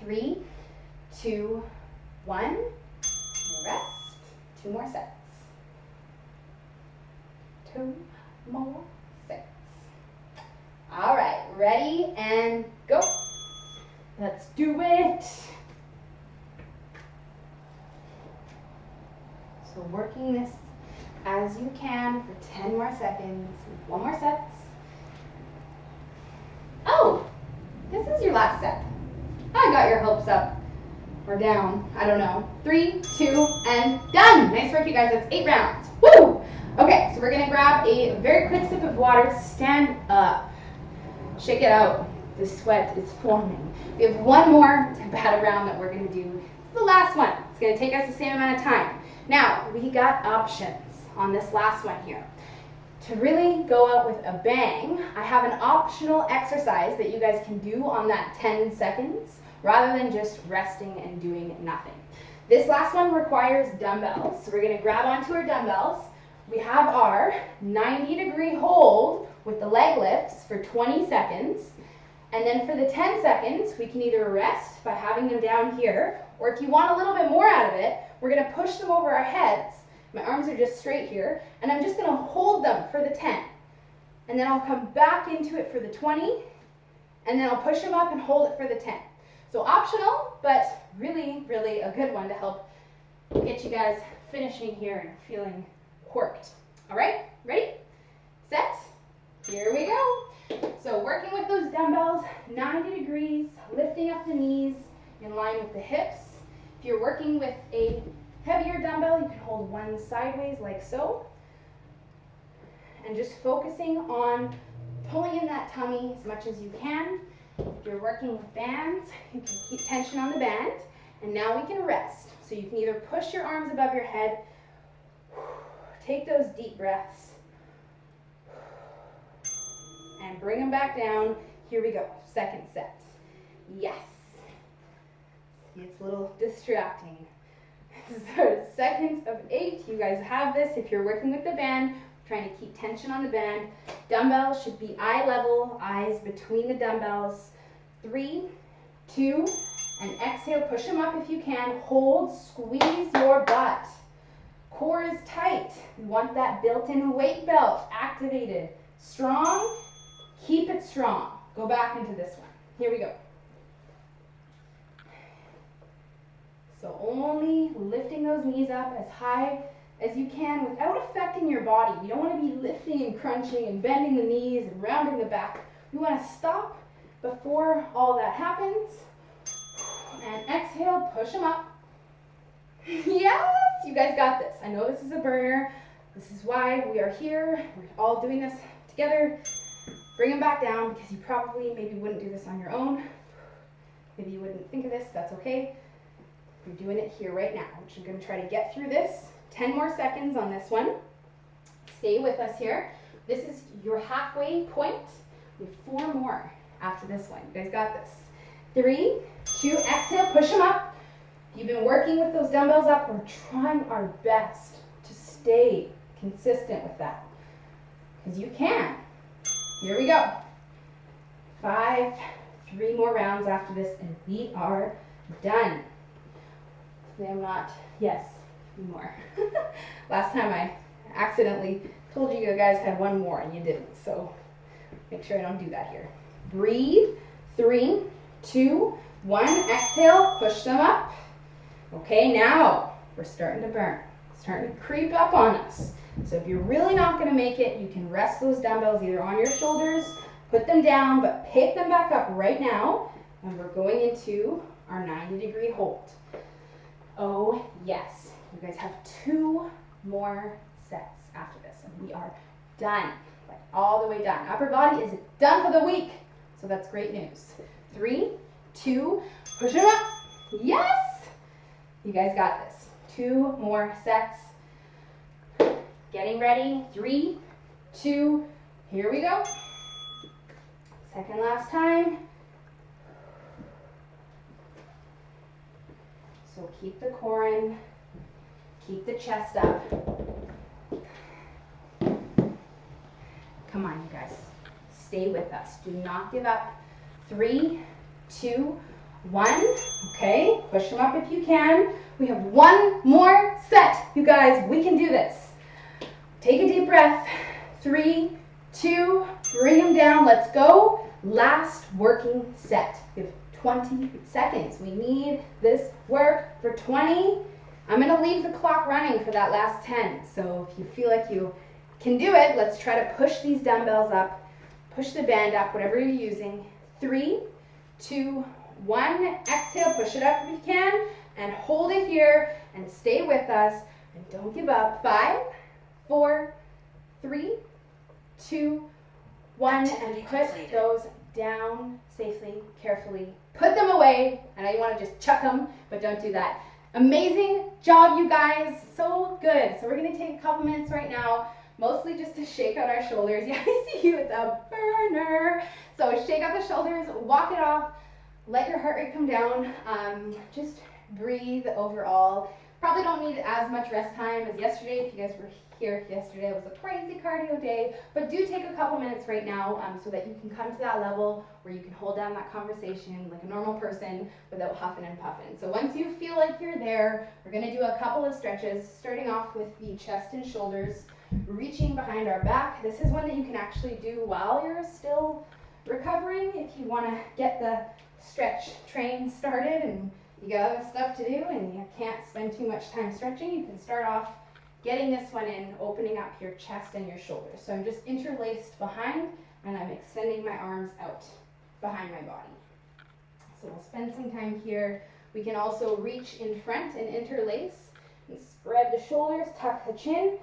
S1: 3, 2, 1. Rest. 2 more sets. 2 more sets. All right, ready and go. Let's do it. So working this as you can for 10 more seconds. 1 more set. Oh, this is your last set. I got your hopes up or down. I don't know. 3, 2, and done. Nice work, you guys. That's 8 rounds. Woo! Okay, so we're gonna grab a very quick sip of water. Stand up. Shake it out. The sweat is forming. We have 1 more to bat around that we're gonna do. It's the last one. It's gonna take us the same amount of time. Now, we got options on this last one here. To really go out with a bang, I have an optional exercise that you guys can do on that 10 seconds rather than just resting and doing nothing. This last one requires dumbbells. So we're gonna grab onto our dumbbells. We have our 90-degree hold with the leg lifts for 20 seconds. And then for the 10 seconds, we can either rest by having them down here, or if you want a little bit more out of it, we're gonna push them over our heads. My arms are just straight here, and I'm just gonna hold them for the 10. And then I'll come back into it for the 20, and then I'll push them up and hold it for the 10. So optional, but really, really a good one to help get you guys finishing here and feeling worked. All right, ready, set, here we go. So working with those dumbbells, 90 degrees, lifting up the knees in line with the hips. If you're working with a heavier dumbbell, you can hold one sideways like so. And just focusing on pulling in that tummy as much as you can. If you're working with bands, you can keep tension on the band. And now we can rest. So you can either push your arms above your head, take those deep breaths, and bring them back down. Here we go, second set. Yes. It's a little distracting. So seconds of 8, you guys have this. If you're working with the band, trying to keep tension on the band, dumbbells should be eye level, eyes between the dumbbells. 3, 2, and exhale, push them up if you can. Hold, squeeze your butt. Core is tight. You want that built-in weight belt activated. Strong, keep it strong. Go back into this one. Here we go. So only lifting those knees up as high as you can without affecting your body. You don't want to be lifting and crunching and bending the knees and rounding the back. We want to stop before all that happens. And exhale, push them up. Yes, you guys got this. I know this is a burner. This is why we are here. We're all doing this together. Bring them back down because you probably maybe wouldn't do this on your own. If you wouldn't think of this, that's okay. We're doing it here right now, which I'm going to try to get through this. 10 more seconds on this one. Stay with us here. This is your halfway point. We have 4 more after this one. You guys got this. 3, 2, exhale, push them up. If you've been working with those dumbbells up, we're trying our best to stay consistent with that, because you can. Here we go. 5, 3 more rounds after this, and we are done. I'm not, yes, 3 more. Last time I accidentally told you guys had 1 more and you didn't, so make sure I don't do that here. Breathe. 3, 2, 1, exhale, push them up. Okay, now we're starting to burn, starting to creep up on us. So if you're really not going to make it, you can rest those dumbbells either on your shoulders, put them down, but pick them back up right now, and we're going into our 90-degree hold. Oh yes, you guys have 2 more sets after this, and we are done, like all the way done. Upper body is done for the week, so that's great news. 3, 2, push them up. Yes, you guys got this. 2 more sets. Getting ready. 3, 2, here we go. Second last time. So keep the core in, keep the chest up. Come on, you guys. Stay with us. Do not give up. 3, 2, 1. Okay, push them up if you can. We have 1 more set, you guys. We can do this. Take a deep breath. 3, 2, bring them down. Let's go. Last working set. We have 20 seconds. We need this work for 20. I'm going to leave the clock running for that last 10. So if you feel like you can do it, let's try to push these dumbbells up. Push the band up, whatever you're using. 3, 2, 1. Exhale, push it up if you can. And hold it here and stay with us. And don't give up. 5, 4, 3, 2, 1. And put those down safely, carefully. Put them away. I know you want to just chuck them, but don't do that. Amazing job, you guys. So good. So we're going to take a couple minutes right now, mostly just to shake out our shoulders. Yeah, I see you. It's a burner. So shake out the shoulders, walk it off, let your heart rate come down. Just breathe overall. Probably don't need as much rest time as yesterday. If you guys were here yesterday, it was a crazy cardio day, but do take a couple minutes right now so that you can come to that level where you can hold down that conversation like a normal person without huffing and puffing. So once you feel like you're there, we're going to do a couple of stretches, starting off with the chest and shoulders, reaching behind our back. This is one that you can actually do while you're still recovering if you want to get the stretch train started and you got other stuff to do and you can't spend too much time stretching. You can start off getting this one in, opening up your chest and your shoulders. So I'm just interlaced behind and I'm extending my arms out behind my body. So we'll spend some time here. We can also reach in front and interlace and spread the shoulders, tuck the chin.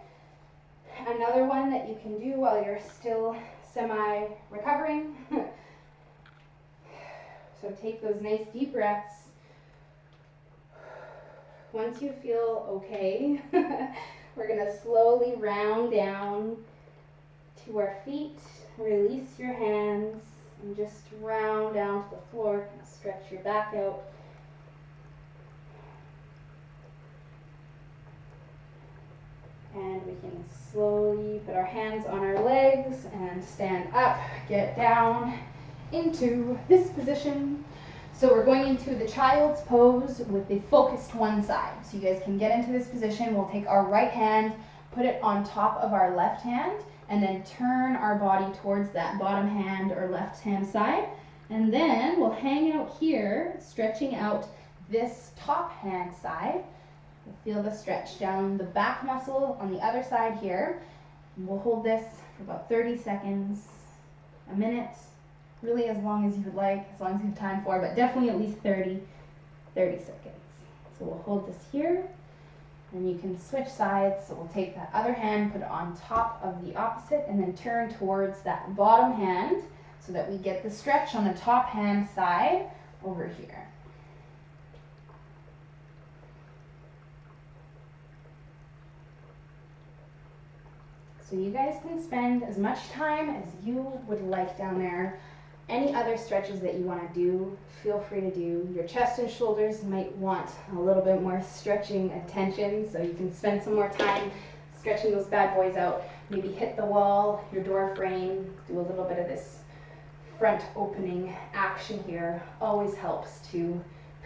S1: Another one that you can do while you're still semi-recovering. So take those nice deep breaths. Once you feel okay, we're going to slowly round down to our feet. Release your hands and just round down to the floor. Kind of stretch your back out. And we can slowly put our hands on our legs and stand up, get down into this position. So we're going into the child's pose with the focused one side. So you guys can get into this position. We'll take our right hand, put it on top of our left hand, and then turn our body towards that bottom hand or left hand side. And then we'll hang out here, stretching out this top hand side. Feel the stretch down the back muscle on the other side here. And we'll hold this for about 30 seconds, a minute, really as long as you would like, as long as you have time for, but definitely at least 30 seconds. So we'll hold this here, and you can switch sides. So we'll take that other hand, put it on top of the opposite, and then turn towards that bottom hand so that we get the stretch on the top hand side. over here. So you guys can spend as much time as you would like down there. Any other stretches that you want to do, feel free to do. Your chest and shoulders might want a little bit more stretching attention, so you can spend some more time stretching those bad boys out. Maybe hit the wall, your door frame, do a little bit of this front opening action here. Always helps to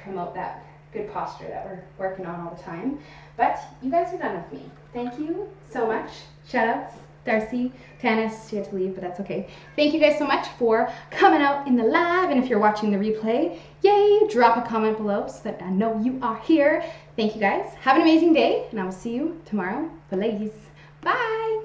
S1: promote that good posture that we're working on all the time. But you guys are done with me. Thank you so much. Shout outs, Darcy, Tanis, she had to leave, but that's okay. Thank you guys so much for coming out in the live, and if you're watching the replay, yay, drop a comment below so that I know you are here. Thank you guys. Have an amazing day, and I will see you tomorrow. Please. Bye.